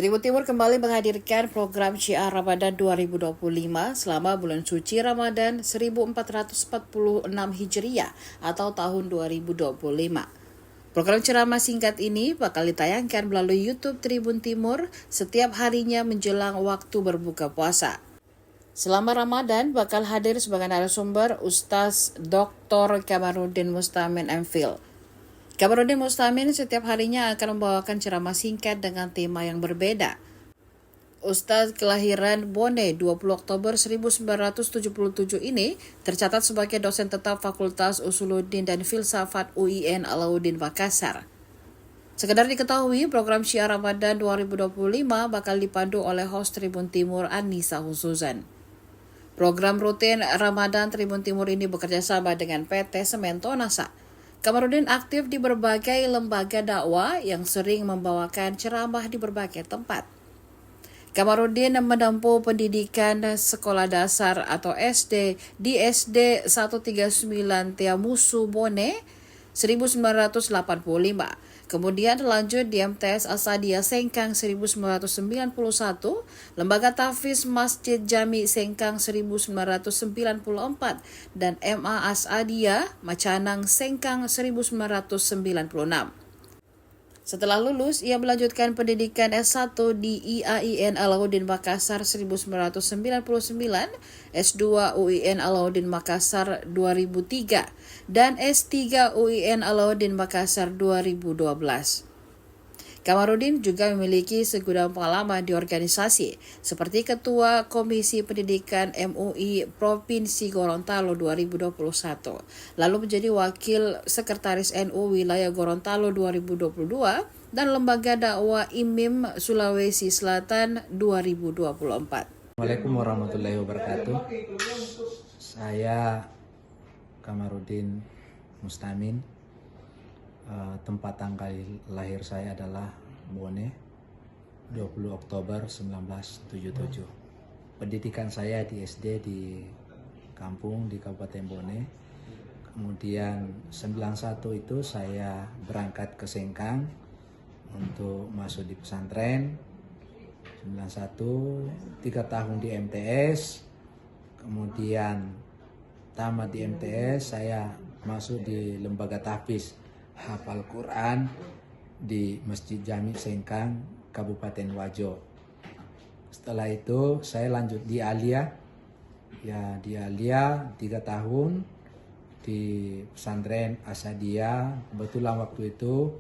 Tribun Timur kembali menghadirkan program Syiar Ramadan 2025 selama bulan suci Ramadan 1446 Hijriah atau tahun 2025. Program ceramah singkat ini bakal ditayangkan melalui YouTube Tribun Timur setiap harinya menjelang waktu berbuka puasa. Selama Ramadan bakal hadir sebagai narasumber Ustaz Dr. Kamarudin Mustamin MPhil. Kamarudin Mustamin setiap harinya akan membawakan ceramah singkat dengan tema yang berbeda. Ustaz kelahiran Bone 20 Oktober 1977 ini tercatat sebagai dosen tetap Fakultas Usuluddin dan Filsafat UIN Alauddin Makassar. Sekedar diketahui, program Syiar Ramadan 2025 bakal dipandu oleh host Tribun Timur Anissa Husuzan. Program rutin Ramadan Tribun Timur ini bekerja sama dengan PT Semento NASA. Kamarudin aktif di berbagai lembaga dakwah yang sering membawakan ceramah di berbagai tempat. Kamarudin menempuh pendidikan sekolah dasar atau SD di SD 139 Tiamusu Bone 1985. Kemudian lanjut di MTS Asadia Sengkang 1991, Lembaga Tahfiz Masjid Jami Sengkang 1994, dan MA Asadia Macanang Sengkang 1996. Setelah lulus, ia melanjutkan pendidikan S1 di IAIN Alauddin Makassar 1999, S2 UIN Alauddin Makassar 2003, dan S3 UIN Alauddin Makassar 2012. Kamarudin juga memiliki segudang pengalaman di organisasi, seperti Ketua Komisi Pendidikan MUI Provinsi Gorontalo 2021, lalu menjadi Wakil Sekretaris NU Wilayah Gorontalo 2022, dan Lembaga Dakwah IMIM Sulawesi Selatan 2024. Assalamualaikum warahmatullahi wabarakatuh. Saya Kamarudin Mustamin. Tempat tanggal lahir saya adalah Bone 20 Oktober 1977. Pendidikan saya di SD di kampung di Kabupaten Bone. Kemudian 91 itu saya berangkat ke Sengkang untuk masuk di pesantren. 91 3 tahun di MTS. Kemudian tamat di MTS saya masuk di lembaga tahfiz hafal Quran di Masjid Jami Sengkang, Kabupaten Wajo. Setelah itu saya lanjut di Alia. Ya, di Alia 3 tahun di pesantren Asadia. Kebetulan waktu itu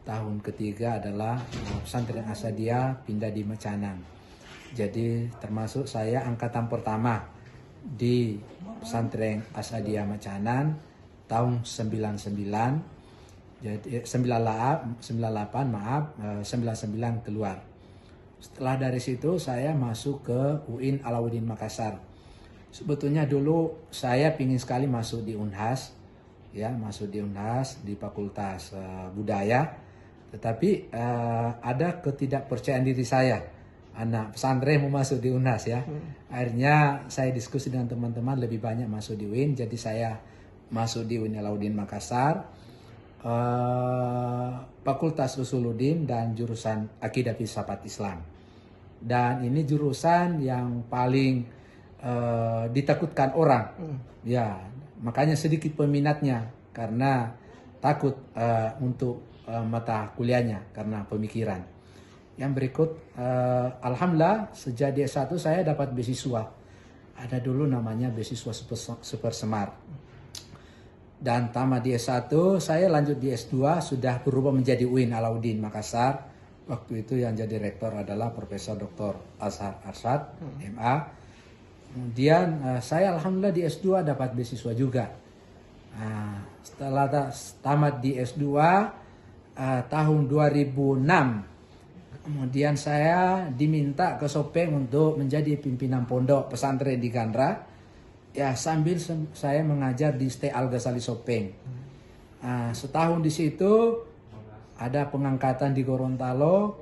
tahun ketiga adalah pesantren Asadia pindah di Macanang. Jadi termasuk saya angkatan pertama di pesantren Asadia Macanang tahun 99. Jadi 98 99 keluar. Setelah dari situ saya masuk ke UIN Alauddin Makassar. Sebetulnya dulu saya pingin sekali masuk di Unhas, ya masuk di Unhas di Fakultas Budaya. Tetapi ada ketidakpercayaan diri saya. Anak pesantren mau masuk di Unhas ya. Akhirnya saya diskusi dengan teman-teman lebih banyak masuk di UIN. Jadi saya masuk di UIN Alauddin Makassar. Fakultas Usuluddin dan jurusan Akidah Filsafat Islam. Dan ini jurusan yang paling ditakutkan orang. Ya, makanya sedikit peminatnya karena takut untuk mata kuliahnya karena pemikiran. Yang berikut, alhamdulillah sejak di S1 saya dapat beasiswa. Ada dulu namanya beasiswa Super Semar. Dan tamat di S1, saya lanjut di S2 sudah berubah menjadi UIN Alauddin Makassar. Waktu itu yang jadi rektor adalah Profesor Dr. Azhar Arsyad, MA. Kemudian saya alhamdulillah di S2 dapat beasiswa juga. Setelah tamat di S2 tahun 2006, kemudian saya diminta ke Sopeng untuk menjadi pimpinan pondok pesantren di Gandra. Ya, sambil saya mengajar di ST Al Ghazali Sopeng. Setahun di situ ada pengangkatan di Gorontalo.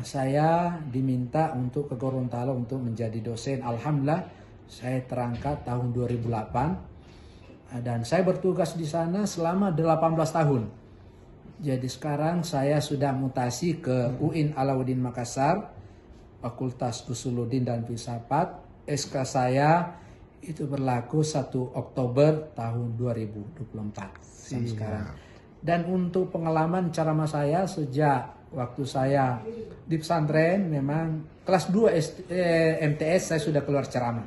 Saya diminta untuk ke Gorontalo untuk menjadi dosen. Alhamdulillah saya terangkat tahun 2008 dan saya bertugas di sana selama 18 tahun. Jadi sekarang saya sudah mutasi ke UIN Alauddin Makassar, Fakultas Usuluddin dan Filsafat. SK saya itu berlaku 1 Oktober tahun 2024 sampai sekarang. Dan untuk pengalaman ceramah saya sejak waktu saya di pesantren, memang kelas 2 MTS saya sudah keluar ceramah.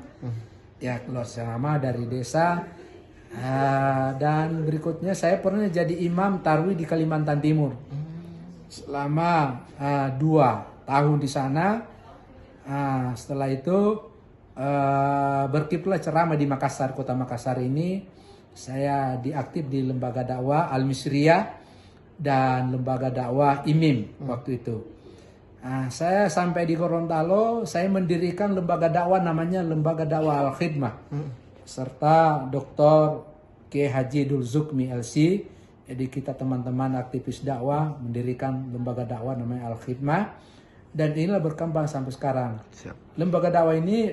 Ya, keluar ceramah dari desa. Dan berikutnya saya pernah jadi imam tarwih di Kalimantan Timur selama 2 tahun di sana. Setelah itu berkiprah ceramah di Makassar, kota Makassar ini. Saya diaktif di lembaga dakwah Al-Misriyah dan lembaga dakwah IMIM waktu itu. Saya sampai di Gorontalo, saya mendirikan lembaga dakwah namanya Lembaga Dakwah Al-Khidmah, serta Dr. Kiai Haji Dul Zukmi LC. Jadi kita teman-teman aktivis dakwah mendirikan lembaga dakwah namanya Al-Khidmah, dan inilah berkembang sampai sekarang. Lembaga dakwah ini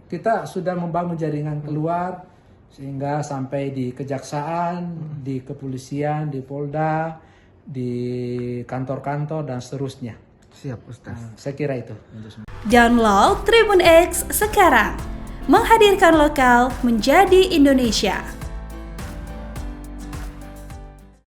kita sudah membangun jaringan keluar sehingga sampai di kejaksaan, di kepolisian, di Polda, di kantor-kantor dan seterusnya. Siap, Ustaz. Saya kira itu. Download Tribun X sekarang. Menghadirkan lokal menjadi Indonesia.